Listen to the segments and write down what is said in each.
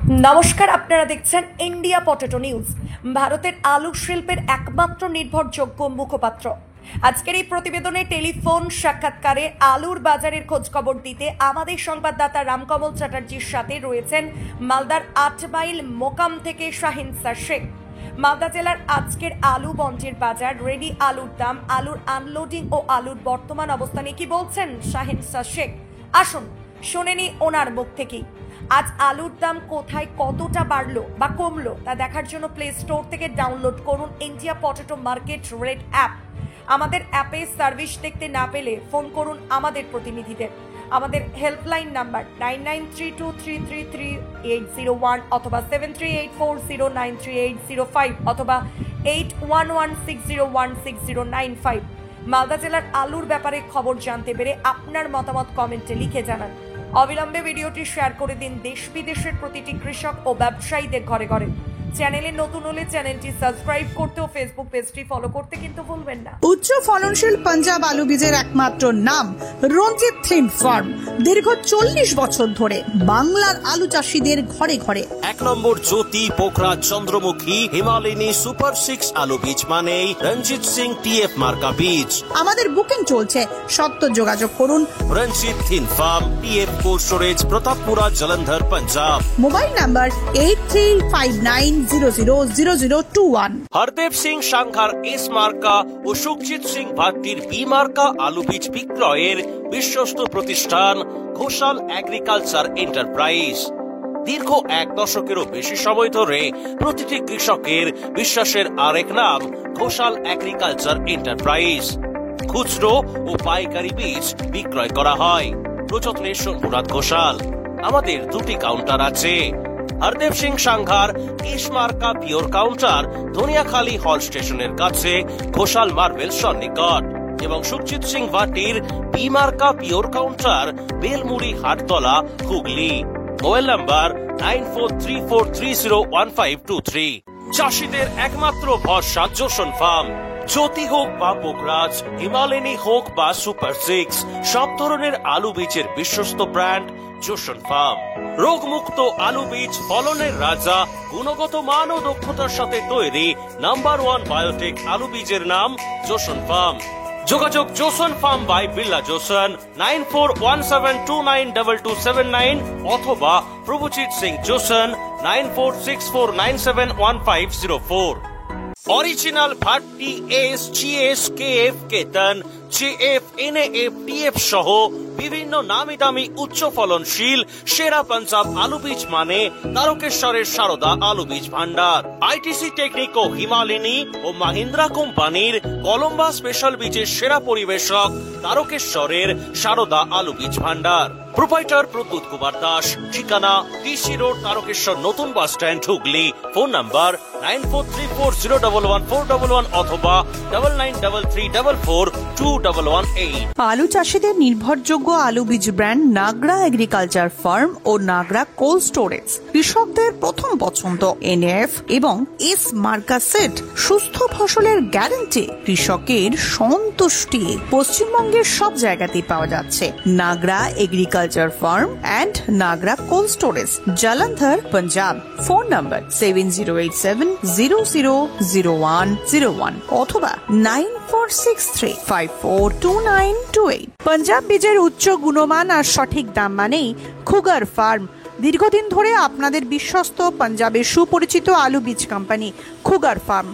নমস্কার, আপনারা দেখছেন ইন্ডিয়া পটেটো নিউজ, ভারতের আলু শিল্পের একমাত্র নির্ভরযোগ্য মুখপাত্র। আজকের এই প্রতিবেদনে টেলিফোন সাক্ষাৎকারে আলুর বাজারের খোঁজ খবর দিতে আমাদের সংবাদদাতা রামকমল চ্যাটার্জির সাথে রয়েছেন মালদার ৮ মাইল মোকাম থেকে শাহিনসা শেখ। মালদা জেলার আজকের আলু মন্ডির বাজার, রেডি আলুর দাম, আলুর আনলোডিং ও আলুর বর্তমান অবস্থানে কি বলছেন শাহিনসা শেখ, আসুন শুনেনি ওনার মুখ থেকেই। আজ আলুর দাম কোথায় কতটা বাড়লো বা কমলো তা দেখার জন্য প্লে স্টোর থেকে ডাউনলোড করুন India potato market rate app. আমাদের অ্যাপে সার্ভিস দেখতে না পেলে ফোন করুন আমাদের প্রতিনিধিদের। আমাদের হেল্পলাইন নাম্বার 9932333801 অথবা 7384093805 অথবা 8116016095। মালদা জেলার আলুর ব্যাপারে খবর জানতে পেরে আপনার মতামত কমেন্টে লিখে জানান। অবিলম্বে ভিডিওটি শেয়ার করে দিন দেশ বিদেশের প্রতিটি কৃষক ও ব্যবসায়ীদের ঘরে ঘরে। চ্যানেলে নতুন হলে চ্যানেলটি সাবস্ক্রাইব করতে ও ফেসবুক পেজটি ফলো করতে কিন্তু ভুলবেন না। উচ্চ ফলনশীল পাঞ্জাব আলু বীজের একমাত্র নাম রঞ্জিত থিম ফার্ম। দীর্ঘ 40 বছর ধরে বাংলার আলু চাষীদের ঘরে ঘরে। 1 নম্বর জ্যোতি পোখরা চন্দ্রমুখী হিমালয়নী সুপার 6 আলু বীজ মানে রঞ্জিত সিং টিএফ মার্কা বীজ। আমাদের বুকিং চলছে, সত্ত্বর যোগাযোগ করুন। রঞ্জিত থিম farm, TF cold storage, Pratappura, Jalandhar, Punjab. Mobile number 8359000021। Hardev Singh Sanghar S মার্কা ও সুখজিৎ সিং ভাট্টির বি মার্কা আলু বীজ বিক্রয়ের বিশ্বস্ত প্রতিষ্ঠান ঘোষাল এগ্রিকালচার এন্টারপ্রাইজ। দীর্ঘ 1 দশকেরও বেশি সময় ধরে প্রতিটি কৃষকের বিশ্বাসের আরেক নাম ঘোষাল এগ্রিকালচার এন্টারপ্রাইজ। খুচরো ও পাইকারি বীজ বিক্রয় করা হয়। প্রযত্নে শম্ভুনাথ ঘোষাল। আমাদের 2টি কাউন্টার আছে। হরদেব সিং সাংঘার এস মার্কা পিওর কাউন্টার ধনিয়াখালী হল স্টেশনের কাছে ঘোষাল মার্বেল সন্নিকট এবং সুখজিৎ সিং ভাটির বি মার্কা pure counter Belmuri Hattala, Hooghly. Mobile number 9434301523। চাষীদের একমাত্র ভরসা জোসন ফার্ম। জ্যোতি হোক বা পোকরাজ, হিমালয়নী হোক বা সুপার 6, সব ধরনের আলু বীজের বিশ্বস্ত ব্র্যান্ড জোসন ফার্ম। রোগমুক্ত আলু বীজ, ফলনের রাজা, গুণগত মান ও দক্ষতার সাথে তৈরি নাম্বার 1 বায়োটেক আলু বীজের নাম জোসন ফার্ম। যোগাযোগ Joseon farm by Billah Joseon 9417292279 অথবা প্রভুজিৎ Singh Joseon 9464971504। Original Bhatti S, GS, KF, কেতন, জেএফ, এনএএফ, টিএফ সহ বিভিন্ন নামি দামি উচ্চ ফলনশীল সেরা পাঞ্জাব আলু বীজ মানে তারকেশ্বরের সারদা আলু বীজ ভান্ডার। আইটিসি টেকনিক ও হিমালয়নী ও মাহিন্দ্রা কোম্পানির কলম্বা স্পেশাল বীজের সেরা পরিবেশক তারকেশ্বরের সারদা আলু বীজ ভান্ডার। প্রোপাইটার প্রদ্যুৎ কুমার দাস। ঠিকানা টিসি রোড, তারকেশ্বর নতুন bus stand, Hooghly. Phone number 9434011411 অথবা 9933442118। আলু চাষীদের নির্ভরযোগ্য আলু বীজ ব্র্যান্ড নাগরা এগ্রিকালচার ফার্ম ও নাগরা কোল্ড স্টোরেজ। কৃষকদের প্রথম পছন্দ এনএফ এবং এস মার্কা সেট। সুস্থ ফসলের গ্যারান্টি, কৃষকের সন্তুষ্টি। পশ্চিমবঙ্গের সব জায়গাতেই পাওয়া যাচ্ছে Nagra agriculture farm and Nagra cold storage, Jalandhar, Punjab. Phone number 7087000101 অথবা 9463542928। পাঞ্জাব বীজের উচ্চ গুণমান আর সঠিক দাম মানেই খুগার ফার্ম। দীর্ঘদিন ধরে আপনাদের বিশ্বস্ত পাঞ্জাবের সুপরিচিত আলু বীজ কোম্পানি খুগার ফার্ম।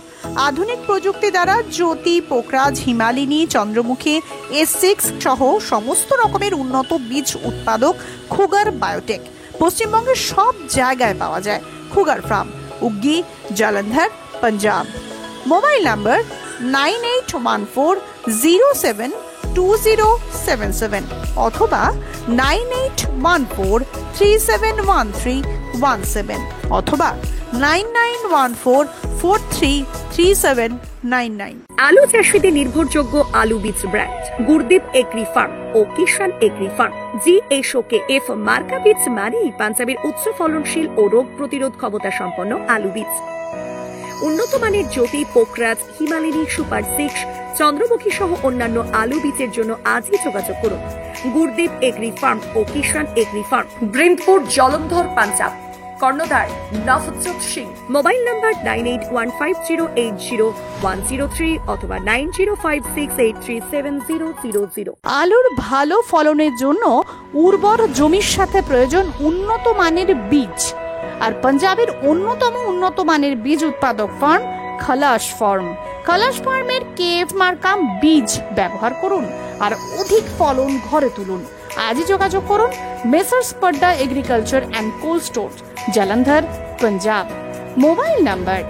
আধুনিক প্রযুক্তি দ্বারা জ্যোতি, পোকরাজ, হিমালয়নী, চন্দ্রমুখী, S6 সহ সমস্ত রকমের উন্নত বীজ উৎপাদক খুগার বায়োটেক পশ্চিমবঙ্গের সব জায়গায় পাওয়া যায়। Khugar farm, Uggi, Jalandhar, Punjab. Mobile number 9814072077 অথবা 9814371317 অথবা 9914433799। আলু চাষীদের নির্ভরযোগ্য আলু বীজ ব্র্যান্ড গুরদীপ এগ্রি ফার্ম ও কিষান এগ্রি ফার্ম। GSOKF মার্কা বীজ মানেই পাঞ্জাবের উচ্চ ফলনশীল ও রোগ প্রতিরোধ ক্ষমতা সম্পন্ন আলু বীজ। উন্নত মানের জ্যোতি, পোকরাজ, হিমালয়নী, সুপার 6, চন্দ্রমুখী সহ অন্যান্য আলু বীজের জন্য আজই যোগাযোগ করুন গুরদীপ এগ্রি ফার্ম ও কিষান এগ্রি ফার্ম, ব্রিমপুর, জলন্ধর, পাঞ্জাব। কর্ণধার নভজ্যোৎ সিং। মোবাইল নাম্বার 9815080103 অথবা 9056837000। আলুর ভালো ফলনের জন্য উর্বর জমির সাথে প্রয়োজন উন্নত মানের বীজ। আর পাঞ্জাবের অন্যতম উন্নত মানের বীজ উৎপাদক ফার্ম খালাস ফার্ম। খালাস ফার্মের কেএফ মার্কা বীজ ব্যবহার করুন আর অধিক ফলন ঘরে তুলুন। আজই যোগাযোগ করুন Messrs Padda agriculture and cold store, Jalandhar, Punjab. Mobile number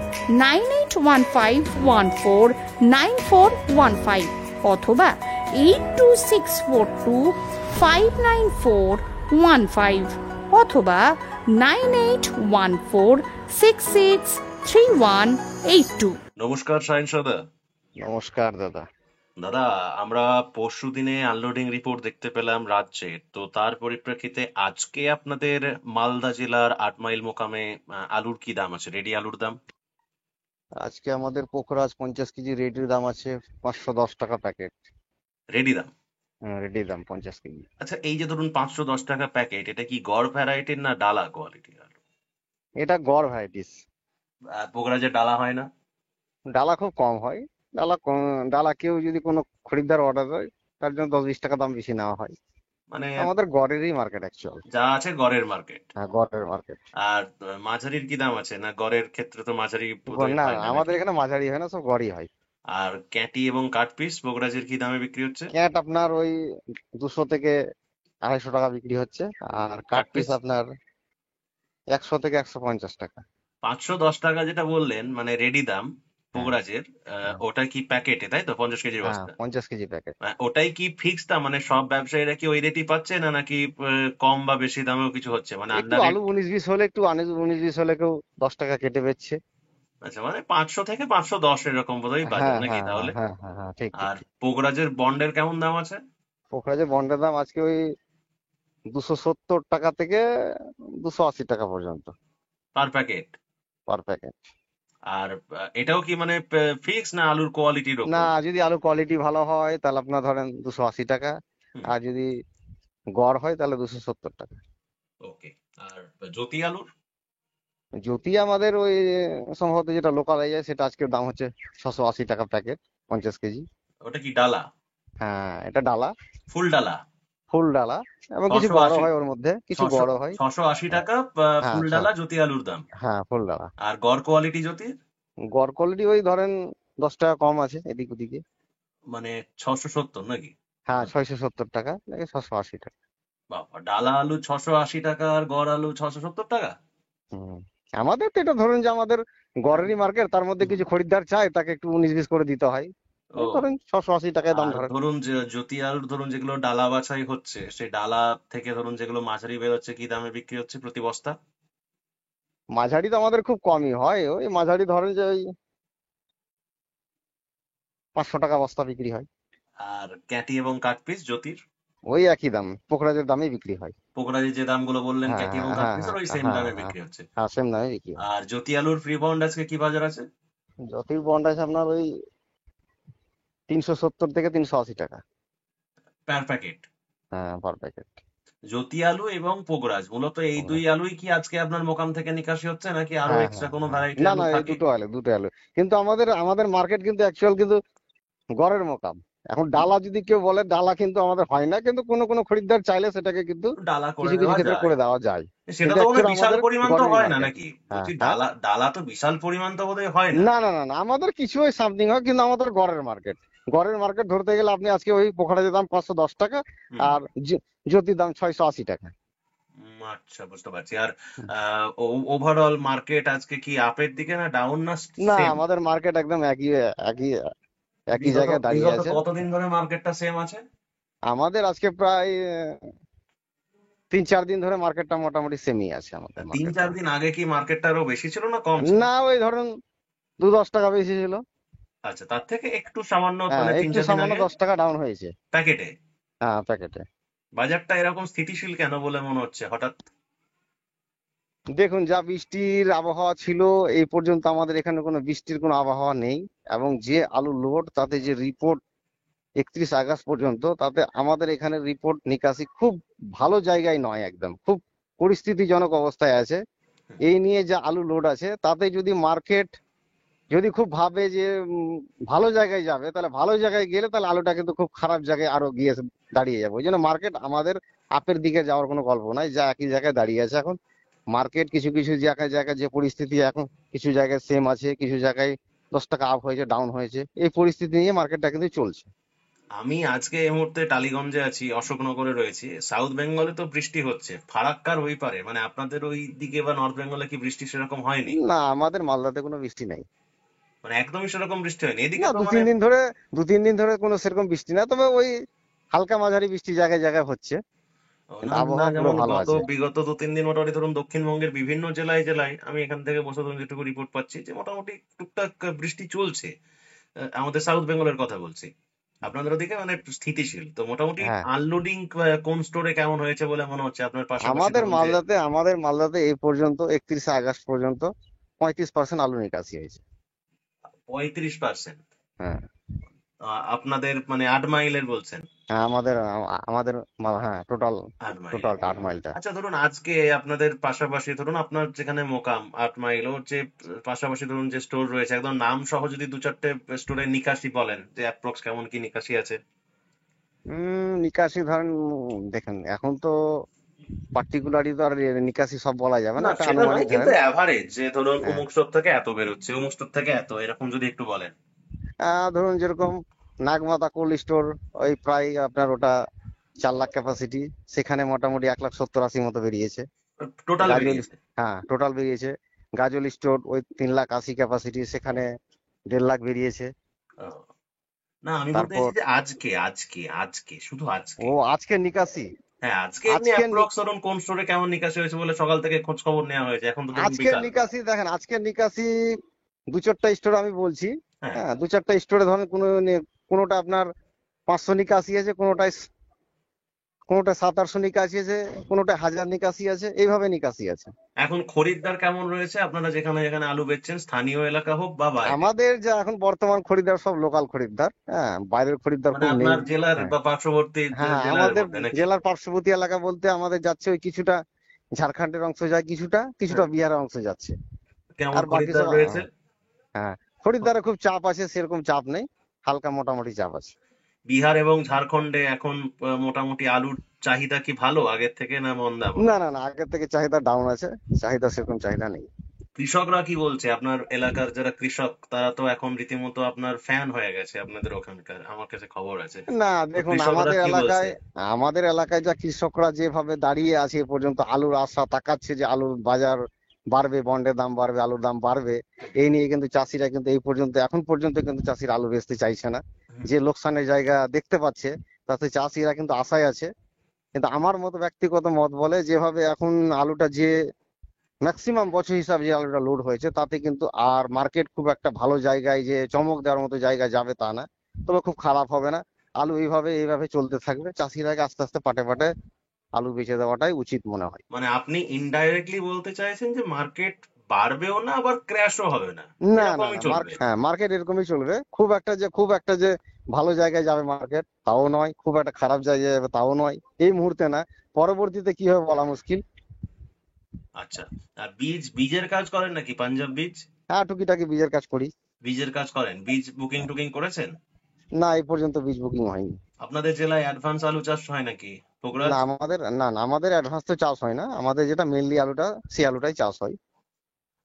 9815149415 অথবা 8264259415 অথবা 9814663182। নমস্কার সায়ন দাদা। নমস্কার দাদা। দাদা, আমরা পরশু দিনে আনলোডিং রিপোর্ট দেখতে পেলাম রাজ্যের, তো তার পরিপ্রেক্ষিতে আজকে আপনাদের মালদা জেলার 8 মাইল মোকামে আলুর কি দাম আছে, রেডি আলুর দাম? আজকে আমাদের পোখরাজ 50 কেজি রেডির দাম আছে 510 টাকা প্যাকেট। রেডি দাম? রেডির দাম 50 কেজি। আচ্ছা, এই যে ধরুন 510 টাকা প্যাকেট, এটা কি গড় ভ্যারাইটির না ডালা কোয়ালিটির আলু? এটা গড় ভ্যারাইটিস। পোকরাজের ডালা হয় না? ডালা খুব কম হয়। ডালা কেউ যদি কোনো খরিদ্দার অর্ডার দেয় তার জন্য 10-20 টাকা দাম বেশি নেওয়া হয়। মানে আমাদের গড়েরই মার্কেট অ্যাকচুয়াল। যা আছে গড়ের মার্কেট। হ্যাঁ, গড়ের মার্কেট। আর মাঝারির কি দাম আছে? না গড়ের ক্ষেত্রে তো মাঝারি বোধহয় না, হয় না আমাদের নাকি? এখানে মাঝারি হয় না, সব গড়ই হয়। আর ক্যাটি এবং কাট পিস পোকরাজের কি দামে বিক্রি হচ্ছে? ক্যাট আপনার ওই 200 থেকে 250 টাকা বিক্রি হচ্ছে, আর কাট পিস আপনার 100 থেকে 150 টাকা। 510 টাকা যেটা বললেন মানে রেডি দাম পোকরাজের, ওটা কি প্যাকেটে, তাই তো? 50 কেজির হ্যাঁ, বস্তা? 50 কেজি প্যাকেট। ওটাই কি ফিক্স দাম, মানে সব ব্যবসায়ীরা কি ওই রেটই পাচ্ছে, না নাকি কম বা বেশি দামেও কিছু হচ্ছে, মানে একটু আন্ডার? আলু 19-20 হলে, একটু 19-20 হলে কেউ 10 টাকা কেটে বেচছে। আচ্ছা, মানে 500 থেকে 510 এরকম বোধহয় বাজার হ্যাঁ নাকি হ্যাঁ তাহলে? হ্যাঁ হ্যাঁ হ্যাঁ, ঠিক ঠিক আর ঠিক। পোকরাজের বন্ডের কেমন দাম আছে? পোখরাজের বন্ডের দাম আজকে ওই 270 টাকা থেকে 280 টাকা পর্যন্ত পার প্যাকেট? Per packet. আর এটাও কি মানে ফিক্স না আলুর কোয়ালিটির না, ওপর? যদি আলু কোয়ালিটি ভালো হয় তাহলে আপনার ধরেন 280 টাকা, হুম, আর যদি গড় হয় তাহলে 270 টাকা। ওকে। আর জ্যোতি আলুর? জ্যোতি আমাদের ওই সম্ভবত যেটা লোকাল যায় সেটা আজকের দাম হচ্ছে 680 টাকা প্যাকেট, 50 কেজি। ওটা কি ডালা? হ্যাঁ, এটা ডালা, ফুল ডালা? ফুল ডালা, এবং কিছু গড় 680? হয়, ওর মধ্যে কিছু গড় হয়। 680 টাকা হ্যাঁ ফুল ডালা জ্যোতি আলুর দাম। হ্যাঁ, ফুল ডালা। আর গড় কোয়ালিটি জ্যোতির? গড় কোয়ালিটি ওই ধরেন 10 টাকা কম আছে এদিক ওদিকে। মানে 670 নাকি? হ্যাঁ, 670 টাকা নাকি 680 টাকা। বাবা, ডালা আলু 680 টাকা আর গড় আলু 670 টাকা? হুম। আমাদের তো এটা ধরুন যে আমাদের গড়েরই মার্কেট, তার মধ্যে কিছু খরিদ্দার চায় তাকে একটু 19-20 করে দিতে হয়। ও, এই ধরেন 680 টাকায় দাম আর ধরেন। ধরুন যে জ্যোতি আলুর ধরুন যেগুলো ডালা বাছাই হচ্ছে, সেই ডালা থেকে ধরুন যেগুলো মাঝারি বেরোচ্ছে, কি দামে বিক্রি হচ্ছে প্রতি বস্তা? মাঝারি তো আমাদের খুব কমই হয়, ওই মাঝারি ধরেন যে ওই 500 টাকা বস্তা বিক্রি হয়। আর ক্যাটি এবং কাট পিস জ্যোতির? ওই একই দাম, পোখরাজের দামেই বিক্রি হয়। পোকরাজের যে দামগুলো বললেন হ্যাঁ ক্যাটি এবং হ্যাঁ কাট হ্যাঁ পিসের, ওই হ্যাঁ সেম হ্যাঁ দামে হ্যাঁ বিক্রি হচ্ছে। হ্যাঁ, সেম দামে বিক্রি হয়। আর জ্যোতি আলুর ফ্রি বন্ড আজকে কি বাজার আছে? জ্যোতির বন্ড আছে আপনার ওই 370 থেকে 380 টাকা। Per packet? হ্যাঁ, পার প্যাকেট। জ্যোতি আলু এবং পোকরাজ মূলত এই দুই আলুই কি আজকে আপনার মোকাম থেকে নিকাশি হচ্ছে, নাকি আরো হ্যাঁ এক্সট্রা হ্যাঁ কোনো হ্যাঁ, ভ্যারাইটির না আলু না, এই থাকে? দুটো আলু কিন্তু আমাদের মার্কেট কিন্তু অ্যাকচুয়াল কিন্তু গড়ের মোকাম। এখন ডালা যদি কেউ বলে, ডালা কিন্তু আমাদের হয় না, কিন্তু কোনো খরিদ্দার চাইলে সেটাকে কিন্তু ডালা করে কিছু কিছু দেওয়া ক্ষেত্রে যায়? করে দেওয়া যায়। সেটা কিন্তু তো মনে অ্যাকচুয়াল হয় বিশাল আমাদের পরিমাণ তো গড়েরই হয় না মার্কেট। নাকি হ্যাঁ বলছি? হ্যাঁ, ডালা তো বিশাল পরিমাণ তো বোধহয় হয় না? না না না না, আমাদের কিছু ওই সামথিং হয়, কিন্তু আমাদের গড়ের মার্কেট ধরতে গেলে আপনি আজকে ওই পোখরাজের দাম 510 টাকা, হুম, আর জ্যোতির দাম 680 টাকা। আচ্ছা, বুঝতে পারছি। আর ওভারঅল মার্কেট আজকে কি আপের দিকে না ডাউন না না, সেম? আমাদের মার্কেট একদম একই একই বিগত জায়গায় দাঁড়িয়ে বিগত আছে। কতদিন ধরে মার্কেটটা সেম আছে? আমাদের আজকে প্রায় 3-4 দিন ধরে মার্কেটটা মোটামুটি সেমই আছে আমাদের তিন মার্কেটটা। চার দিন আগে কি মার্কেটটা আরো বেশি ছিল না কম ছিল? না, ওই ধরুন 2-10 টাকা বেশি ছিল। আচ্ছা, তার থেকে একটু সামান্য, হ্যাঁ, মানে তিন একটু চার দিন সামান্য আগে 10 টাকা ডাউন হয়েছে প্যাকেটে। হ্যাঁ, প্যাকেটে। বাজারটা এরকম স্থিতিশীল কেন বলে মনে হচ্ছে হঠাৎ? দেখুন, যা বৃষ্টির আবহাওয়া ছিল, এই পর্যন্ত আমাদের এখানে কোনো বৃষ্টির কোনো আবহাওয়া নেই, এবং যে আলু লোড তাতে যে রিপোর্ট 31 আগস্ট পর্যন্ত, তাতে আমাদের এখানে রিপোর্ট নিকাশি খুব ভালো জায়গায় নয়, একদম খুব পরিস্থিতিজনক অবস্থায় আছে। এই নিয়ে যে আলু লোড আছে, তাতে যদি মার্কেট যদি খুব ভাবে যে ভালো জায়গায় যাবে, তাহলে ভালো জায়গায় গেলে তাহলে আলুটা কিন্তু খুব খারাপ জায়গায় আরো গিয়ে দাঁড়িয়ে যাবে। ওই জন্য মার্কেট আমাদের আপের দিকে যাওয়ার কোনো গল্প নাই, যা একই জায়গায় দাঁড়িয়ে আছে এখন। মার্কেট কিছু কিছু জায়গায় জায়গায় যে পরিস্থিতি এখন, কিছু জায়গায় সেম আছে, কিছু জায়গায় 10 টাকা আপ হয়েছে, ডাউন হয়েছে, এই পরিস্থিতি নিয়ে মার্কেটটা কিন্তু চলছে। আমি আজকে এই মুহূর্তে টালিগঞ্জে আছি, অশোকনগরে রয়েছি। সাউথ বেঙ্গলে তো বৃষ্টি হচ্ছে, ফারাক্কার ওই পারে মানে আপনাদের ওই দিকে বা নর্থ বেঙ্গলে কি বৃষ্টি সেরকম হয়নি? না, আমাদের মালদাতে কোনো বৃষ্টি নাই। মানে একদমই সেরকম বৃষ্টি হয়নি এদিকে না, তো দু মানে। তিন দিন ধরে কোনো সেরকম বৃষ্টি না, তবে ওই হালকা মাঝারি বৃষ্টি জায়গায় জায়গায় হচ্ছে, কিন্তু না না, আবহাওয়া পুরো যেমন ভালো আছে। বিগত 2-3 দিন মোটামুটি ধরুন দক্ষিণবঙ্গের বিভিন্ন জেলায় জেলায় আমি এখান থেকে বসে ধরুন যেটুকু রিপোর্ট পাচ্ছি যে মোটামুটি টুকটাক বৃষ্টি চলছে। আমাদের সাউথ বেঙ্গলের কথা বলছি। আপনাদের ওদিকে মানে স্থিতিশীল তো মোটামুটি। হ্যাঁ, আনলোডিং কোন স্টোরে কেমন হয়েছে বলে মনে হচ্ছে আপনার পাশাপাশি আমাদের ধরুন যে মালদাতে এই পর্যন্ত 31শে আগস্ট পর্যন্ত 35% আলু নিকাশি হয়েছে। 35%? হ্যাঁ, আপনাদের মানে 8 মাইলের বলছেন? হ্যাঁ, আমাদের হ্যাঁ, টোটাল 8 মাইল। 8 মাইলটা। আচ্ছা, ধরুন আজকে আপনাদের পাশাপাশি ধরুন আপনার যেখানে মোকাম 8 মাইল ওর যে পাশাপাশি ধরুন যে স্টোর রয়েছে একদম নাম সহ যদি 2-4টে স্টোরের নিকাশি বলেন যে অ্যাপ্রক্স কেমন কি নিকাশি আছে? নিকাশি ধরেন, দেখেন এখন তো পার্টিকুলারলি তো আর নিকাশি সব বলা যাবে না, না একটা সেটা আনুমানিক নয়, কিন্তু ধরেন। অ্যাভারেজ যে ধরুন হ্যাঁ, অমুক স্টোর থেকে এত বেরোচ্ছে, অমুক স্টোর থেকে এত, এরকম যদি একটু বলেন। ধরুন যেরকম নাগমাতা কোল্ড স্টোর, ওই প্রায় আপনার ওটা 4 লাখ ক্যাপাসিটি, সেখানে মোটামুটি 1,70,80 মতো বেরিয়েছে। টোটাল গাজল, বেরিয়েছে? হ্যাঁ টোটাল বেরিয়েছে। গাজল স্টোর ওই 3,80,000 ক্যাপাসিটি, সেখানে 1.5 লাখ বেরিয়েছে। ও, না আমি বলতে তারপর চাইছি যে আজকে আজকে আজকে শুধু আজকে। আজকে নিকাশি, হ্যাঁ আজকে এমনি আজকে অ্যাপ্রক্স ধরুন কোন স্টোরে কেমন নিকাশি হয়েছে বলে সকাল থেকে খোঁজ খবর নেওয়া হয়েছে, এখন তো ধরুন আজকের বিকাল। নিকাশি দেখেন, আজকের নিকাশি 2-4টা স্টোর আমি বলছি। হ্যাঁ, হ্যাঁ, 2-4টা স্টোরে ধরেন কোনোটা আপনার 500 নিকাশি আছে, কোনোটা 700-800 নিকাশি আছে, কোনোটা 1000 নিকাশি আছে, এইভাবে নিকাশি আছে। এখন খরিদ্দার কেমন রয়েছে আপনারা যেখানে যেখানে আলু বেচছেন, স্থানীয় এলাকা হোক বা বাইরে? আমাদের যা এখন বর্তমান খরিদ্দার সব লোকাল খরিদ্দার, হ্যাঁ, বাইরের খরিদ্দার মানে খুব নেই। আপনার জেলার হ্যাঁ, বা পার্শ্ববর্তী হ্যাঁ, জেলার আমাদের মধ্যে নাকি? জেলার পার্শ্ববর্তী এলাকা বলতে আমাদের যাচ্ছে ওই কিছুটা ঝাড়খণ্ডের অংশ যায়, কিছুটা কিছুটা হ্যাঁ, বিহারের অংশ যাচ্ছে, কেমন আর বাকি খরিদ্দার সব রয়েছে? হ্যাঁ, খরিদ্দারের খুব চাপ আছে, সেরকম চাপ নেই, হালকা মোটামুটি চাপ আছে। বিহার এবং ঝাড়খণ্ডে এখন মোটামুটি আলুর চাহিদা কি ভালো আগের থেকে না মন্দা না, বলুন? না, না, আগের থেকে চাহিদা ডাউন আছে, চাহিদা সেরকম চাহিদা নেই। কৃষকরা কি বলছে? আপনার এলাকার যারা কৃষক তারা তো এখন রীতিমতো আপনার ফ্যান হয়ে গেছে আপনাদের ওখানকার, আমার কাছে খবর আছে। না, তো দেখুন কৃষকরা কি বলছে? আমাদের এলাকায় যা কৃষকরা যেভাবে দাঁড়িয়ে আছে এ পর্যন্ত, আলুর আশা তাকাচ্ছে যে আলুর বাজার বাড়বে, বন্ডের দাম বাড়বে, আলুর দাম বাড়বে, এই নিয়ে কিন্তু চাষিরা কিন্তু এখন পর্যন্ত কিন্তু চাষিরা আলু বেচতে চাইছে না। যে লোকসানের জায়গা দেখতে পাচ্ছে, তাতে চাষিরা কিন্তু আশায় আছে। কিন্তু আমার মতো ব্যক্তিগত মত বলে, যেভাবে এখন আলুটা যে ম্যাক্সিমাম বছর হিসাবে যে আলুটা লোড হয়েছে, তাতে কিন্তু আর মার্কেট খুব একটা ভালো জায়গায় যে চমক দেওয়ার মতো জায়গায় যাবে তা না, তবে খুব খারাপ হবে না। আলু এইভাবে চলতে থাকবে, চাষিরা আস্তে আস্তে পাটে পাটে আলু বেচে দেওয়াটাই উচিত মনে হয়। মানে আপনি ইনডাইরেক্টলি বলতে চাইছেন যে মার্কেট বাড়বেও না আবার ক্র্যাশও হবে না, না, না, এরকমই না, চলবে? মার্কেট এরকমই চলবে। খুব একটা যে ভালো জায়গায় যাবে মার্কেট তাও নয়, খুব একটা খারাপ জায়গায় যাবে তাও নয়, এই মুহূর্তে না, পরবর্তীতে কি হবে বলা মুশকিল। আচ্ছা, আর বীজের কাজ করেন নাকি পাঞ্জাব বীজ? হ্যাঁ, টুকিটাকি বীজের কাজ করি। বীজের কাজ করেন, বীজ বুকিং টুকিং করেছেন? না, এই পর্যন্ত বীজ বুকিং হয়নি। আপনাদের জেলায় অ্যাডভান্স আলু চাষ হয় নাকি? পোকরাজ? না, আমাদের অ্যাডভান্স তো চাষ হয় না, আমাদের যেটা মেইনলি আলুটা, সেই আলুটাই চাষ হয়।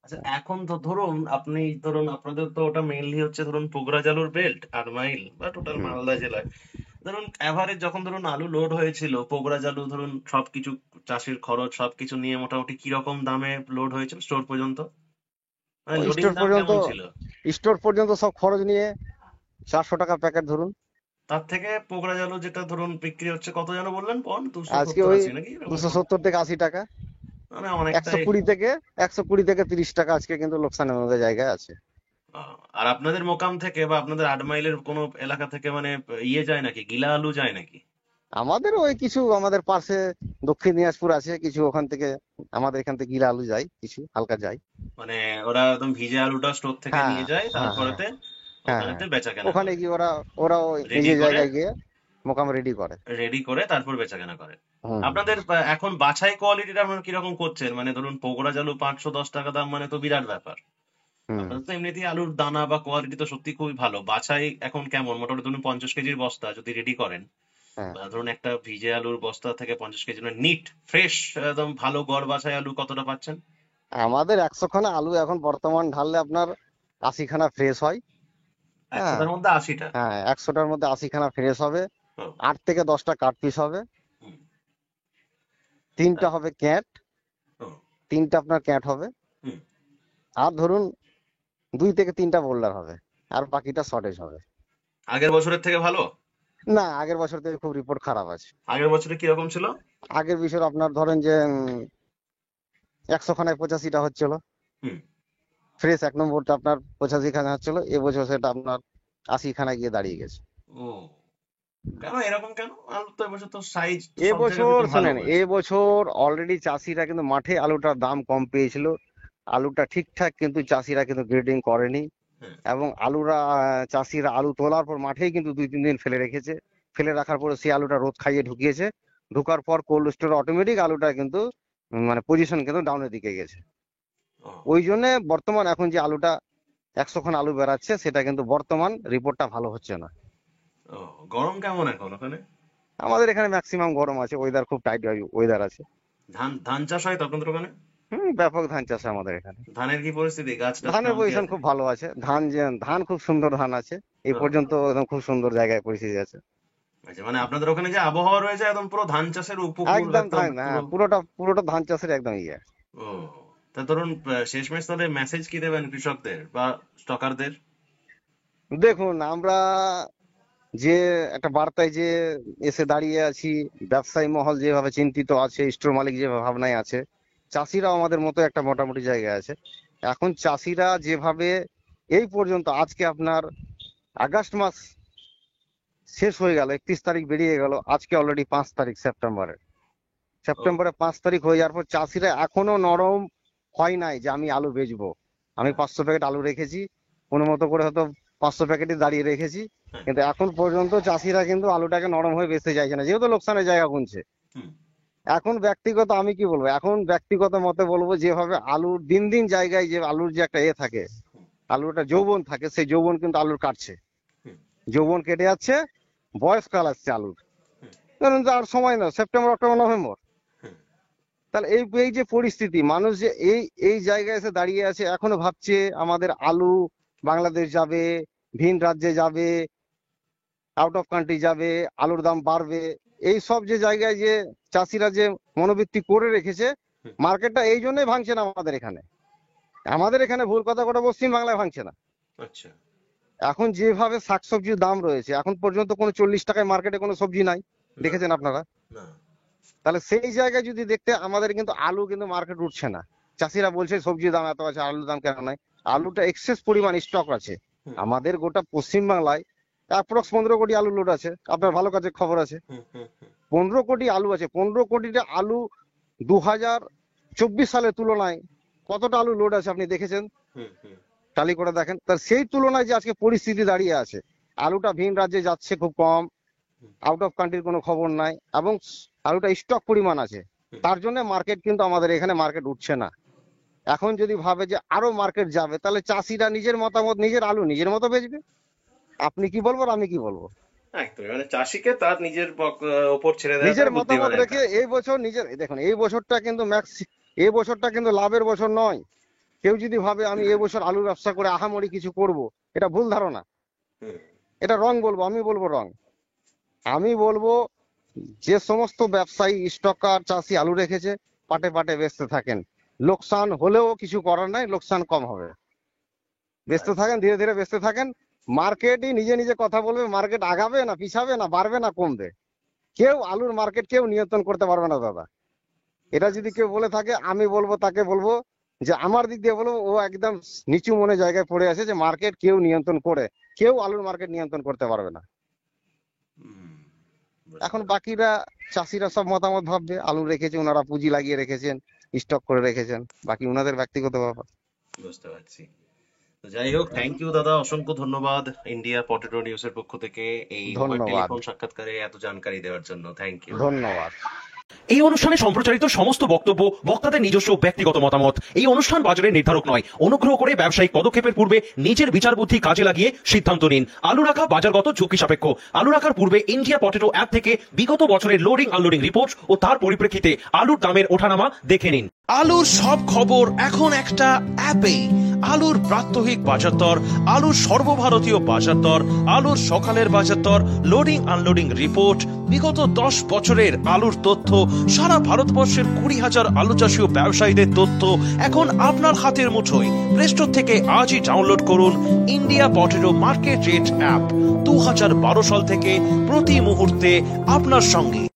আচ্ছা, এখন তো ধরুন আপনি ধরুন আপনাদের তো ওটা মেইনলি হচ্ছে ধরুন পোকরাজ আলুর বেল্ট 8 মাইল বা টোটাল হুম। মালদা জেলায়। ধরুন এভারেজ যখন ধরুন আলু লোড হয়েছিল, পোকরাজ আলু ধরুন সবকিছু চাষের খরচ সবকিছু নিয়ে মোটামুটি কিরকম দামে লোড হয়েছিল স্টোর পর্যন্ত? মানে লোডিং স্টোর দাম পর্যন্ত কেমন ছিল? স্টোর পর্যন্ত সব খরচ নিয়ে 400 টাকা প্যাকেট ধরুন। তার থেকে পোকরাজ আলু যেটা ধরুন বিক্রি হচ্ছে কত যেন বললেন পন, দুশো আজকে সত্তর ওই আশি নাকি এরকম? 270 থেকে 80 টাকা, মানে একশো অনেকটাই। কুড়ি থেকে 120 থেকে 30 টাকা আজকে কিন্তু লোকসানের মধ্যে জায়গায় আছে। আর আপনাদের মোকাম থেকে বা আপনাদের 8 মাইলের কোনো এলাকা থেকে মানে ইয়ে যায় নাকি, গিলা আলু যায় নাকি? আমাদের ওই কিছু আমাদের পাশে দক্ষিণ দিনাজপুর আছে, কিছু ওখান থেকে আমাদের এখান থেকে গিলা আলু যায়, কিছু হালকা যায়। মানে ওরা একদম ভিজে আলুটা স্টোর থেকে হ্যাঁ, নিয়ে যায়, হ্যাঁ, হ্যাঁ, তারপরেতে হ্যাঁ, ওখানেতে হ্যাঁ, বেচা কেনা ওখানে করে গিয়ে ওরা ওই রেডি নিজের করে। জায়গায় গিয়ে মোকাম রেডি করে। রেডি করে তারপর বেচাকেনা করে। হুম। আপনাদের এখন বাছাই কোয়ালিটিটা আপনারা কিরকম করছেন? মানে ধরুন পোকরাজ আলু 510 টাকা দাম মানে তো বিরাট ব্যাপার। হুম। আপনাদের তো এমনিতেই আলুর দানা বা কোয়ালিটি তো সত্যি খুবই ভালো। বাছাই এখন কেমন? মোটামুটি ধরুন 50 কেজির বস্তা যদি রেডি করেন, হ্যাঁ, বা ধরুন একটা ভিজে আলুর বস্তা থেকে 50 কেজি মানে নিট ফ্রেশ একদম ভালো গড় বাছাই আলু কতটা পাচ্ছেন? আমাদের 100 খানা আলু এখন বর্তমান ঢাললে আপনার 80 খানা ফ্রেশ হয়। হ্যাঁ, 100টার মধ্যে 80টা? হ্যাঁ, 100টার মধ্যে 80 খানা ফ্রেশ হবে। হুম, 8 থেকে 10টা কাট পিস হবে, হুম, 3টা হবে ক্যাট, হুম, 3টা আপনার ক্যাট হবে, হুম। আর ধরুন 2 থেকে 3টা বোল্ডার হবে, আর বাকিটা শর্টেজ হবে। আগের বছরের থেকে ভালো? না, আগের বছর থেকে খুব রিপোর্ট খারাপ আছে। আগের বছরে কিরকম ছিল? আগের বছর আপনার ধরেন যে 100 খানায় 85টা হচ্ছিল, হুম। ফ্রেশ 1 নম্বরটা আপনার 85 খানা হচ্ছিল। এবছর সেটা আপনার 80 খানায় গিয়ে দাঁড়িয়ে গেছে। ও, কেন এরকম কেন? আলু তো এবছর তো সাইজ সব জায়গাতে এবছর তো ভালো শোনেন, হয়েছে। এবছর অলরেডি চাষিরা কিন্তু মাঠে আলুটার দাম কম পেয়েছিল। আলুটা ঠিকঠাক কিন্তু চাষিরা কিন্তু গ্রেডিং করেনি, হ্যাঁ, এবং চাষিরা আলু তোলার পর মাঠেই কিন্তু 2-3 দিন ফেলে রেখেছে। ফেলে রাখার পরে সেই আলুটা রোদ খাইয়ে ঢুকিয়েছে। ঢোকার পর কোল্ড স্টোরে অটোমেটিক আলুটা কিন্তু মানে পজিশন কিন্তু ডাউনের দিকে গেছে। ও, ওই জন্য বর্তমান এখন যে আলুটা 100 খান আলু বেরাচ্ছে, সেটা কিন্তু বর্তমান রিপোর্টটা ভালো হচ্ছে না। ও, গরম কেমন এখন ওখানে? আমাদের এখানে ম্যাক্সিমাম গরম আছে, ওয়েদার খুব টাইট ওয়েদার আছে। ধান ধান চাষ হয় তো আপনাদের ওখানে? ব্যাপক ধান চাষ আমাদের এখানে। ধানের কি পরিস্থিতি? গাছ টাছ ধানের কেমন কি পজিশন আছে? খুব ভালো আছে। ধান খুব সুন্দর ধান আছে। এই ও, পর্যন্ত একদম খুব সুন্দর জায়গায় পরিস্থিতি আছে। আচ্ছা, মানে আপনাদের ওখানে যে আবহাওয়া রয়েছে একদম পুরো ধান চাষের উপকূল একদম একদম ধান, পুরো। হ্যাঁ, পুরোটা ধান চাষের একদম ইয়ে। ও, তা ধরুন শেষমেশ তাহলে মেসেজ কি দেবেন কৃষকদের বা স্টকারদের? দেখুন, আমরা যে একটা বার্তায় যে এসে দাঁড়িয়ে আছি, ব্যবসায়ী মহল যেভাবে চিন্তিত আছে, স্টোর মালিক যে ভাবনায় আছে, চাষিরাও আমাদের মতো একটা মোটামুটি জায়গায় আছে। এখন চাষিরা যেভাবে এই পর্যন্ত, আজকে আপনার আগস্ট মাস শেষ হয়ে গেল, 31 তারিখ বেরিয়ে গেল, আজকে অলরেডি 5 তারিখ সেপ্টেম্বরের। ও, সেপ্টেম্বরে 5 তারিখ হয়ে যাওয়ার পর চাষিরা এখনো নরম হয় নাই যে আমি আলু বেচবো। আমি হ্যাঁ, 500 প্যাকেট আলু রেখেছি, কোনো মতো করে হয়তো 500 প্যাকেটই দাঁড়িয়ে রেখেছি, হ্যাঁ, কিন্তু এখন পর্যন্ত চাষিরা কিন্তু আলুটাকে নরম হয়ে বেচতে চাইছে না, যেহেতু লোকসানের জায়গা গুনছে। হুম, এখন ব্যক্তিগত আমি কি বলবো, এখন ব্যক্তিগত মতে বলবো, যেভাবে আলুর দিন দিন জায়গায় যে আলুর যে একটা থাকে, আলুটা যৌবন থাকে, সেই যৌবন কিন্তু আলুর কাটছে, হুম, যৌবন কেটে যাচ্ছে, বয়সকাল আসছে আলুর। হুম, ধরুন যে আর সময় না, সেপ্টেম্বর, অক্টোবর, নভেম্বর। হুম, তাহলে এই এই যে পরিস্থিতি, মানুষ যে এই এই জায়গায় এসে দাঁড়িয়ে আছে, এখনো ভাবছে আমাদের আলু বাংলাদেশ যাবে, ভিন রাজ্যে যাবে, আউট অফ কান্ট্রি যাবে, আলুর দাম বাড়বে। এই সব যে জায়গায় যে চাষিরা যে মনোবৃত্তি করে রেখেছে, হুম। মার্কেটটা এই জন্যই ভাঙছে না আমাদের এখানে। আমাদের এখানে ভুল কথা, গোটা পশ্চিম বাংলায় ভাঙছে না। আচ্ছা, এখন যেভাবে শাকসবজির দাম রয়েছে, এখন পর্যন্ত কোনো 40 টাকায় মার্কেটে কোনো সবজি নাই, না, দেখেছেন আপনারা? না, তাহলে সেই জায়গায় যদি দেখতে, আমাদের কিন্তু আলু কিন্তু মার্কেট উঠছে না। চাষিরা বলছে সবজির দাম এত আছে, আলুর দাম কেন নাই? আলুটা এক্সেস পরিমাণ স্টক আছে হুম, আমাদের গোটা পশ্চিম বাংলায়। অ্যাপ্রক্স 15 কোটি আলু লোড আছে, আপনার ভালো কাছে খবর আছে। হুম, হুম, হুম, 15 কোটি আলু আছে। 15 কোটিটা আলু 2024 সালের তুলনায় কতটা আলু লোড আছে আপনি দেখেছেন? হুম, হুম, টালি করে দেখেন। তার সেই তুলনায় যে আজকে পরিস্থিতি দাঁড়িয়ে আছে, আলুটা ভিন রাজ্যে যাচ্ছে খুব কম, আউট অফ কান্ট্রির কোনো খবর নাই, এবং আলুটা স্টক পরিমাণ আছে। তার জন্য মার্কেট কিন্তু আমাদের এখানে মার্কেট উঠছে না। এখন যদি ভাবে যে আরো মার্কেট যাবে, তাহলে চাষিরা নিজের মতামত, নিজের আলু নিজের মতো বেচবে। আপনি কি বলবো আর আমি কি বলবো? একদমই মানে চাষিকে তার নিজের ওপর ছেড়ে দেওয়াটাই নিজের মতামত বুদ্ধিমানের রেখে কাজ। এই বছর নিজের, দেখুন এই বছরটা কিন্তু এই বছরটা কিন্তু লাভের বছর নয়। কেউ যদি ভাবে আমি এই বছর আলু ব্যবসা করে আহামরি কিছু করব, এটা ভুল ধারণা। হুম, এটা রং বলবো, আমি বলবো রং। আমি বলবো যে সমস্ত ব্যবসায়ী, স্টকার, চাষি আলু রেখেছে, পাটে পাটে বেচতে থাকেন। লোকসান হলেও কিছু করার নাই, লোকসান কম হবে, বেচতে থাকেন, ধীরে ধীরে বেচতে থাকেন। মার্কেটই নিজে নিজে কথা বলবে, মার্কেট আগাবে না পিছাবে, না বাড়বে না কমবে। কেউ আলুর মার্কেট কেউ নিয়ন্ত্রণ করতে পারবে না দাদা। এটা যদি কেউ বলে থাকে, আমি বলবো, তাকে বলবো যে আমার দিক দিয়ে বলবো, ও একদম নিচু মনে জায়গায় পড়ে আছে, যে মার্কেট কেউ নিয়ন্ত্রণ করে, কেউ আলুর মার্কেট নিয়ন্ত্রণ করতে পারবে না। হুম, এখন বাকিরা চাষিরা সব মতামত ভাববে, আলু রেখেছে, ওনারা পুঁজি লাগিয়ে রেখেছেন, স্টক করে রেখেছেন, বাকি ওনাদের ব্যক্তিগত ব্যাপার। বুঝতে পারছি। তো যাই হোক, থ্যাংক ইউ দাদা, অসংখ্য ধন্যবাদ ইন্ডিয়া পটেটো নিউজের পক্ষ থেকে এই ধন্যবাদ। টেলিফোন সাক্ষাৎকারে এত জানকারি দেওয়ার জন্য। Thank you. ধন্যবাদ। এই অনুষ্ঠানে সম্প্রচারিত সমস্ত বক্তব্য বক্তাদের নিজস্ব ব্যক্তিগত মতামত। এই অনুষ্ঠান বাজারের নির্ধারক নয়। অনুগ্রহ করে ব্যবসায়িক পদক্ষেপের পূর্বে নিজের বিচার বুদ্ধি কাজে লাগিয়ে সিদ্ধান্ত নিন। আলু রাখা বাজারগত ঝুঁকি সাপেক্ষ। আলু রাখার পূর্বে ইন্ডিয়া পটেটো অ্যাপ থেকে বিগত বছরের লোডিং আনলোডিং রিপোর্ট ও তার পরিপ্রেক্ষিতে আলুর দামের ওঠানামা দেখে নিন। আলুর সব খবর এখন একটা অ্যাপে। আলুর প্রাত্যহিক বাজারদর, আলুর সর্বভারতীয় বাজারদর, আলুর সকালের বাজারদর, লোডিং আনলোডিং রিপোর্ট, বিগত 10 বছরের আলুর তথ্য, সারা ভারতবর্ষের 20,000 আলু চাষী ও ব্যবসায়ীদের তথ্য এখন আপনার হাতের মুঠোয়। প্লে স্টোর থেকে আজই ডাউনলোড করুন India potato market rate app. 2012 সাল থেকে প্রতি মুহূর্তে আপনার সঙ্গে।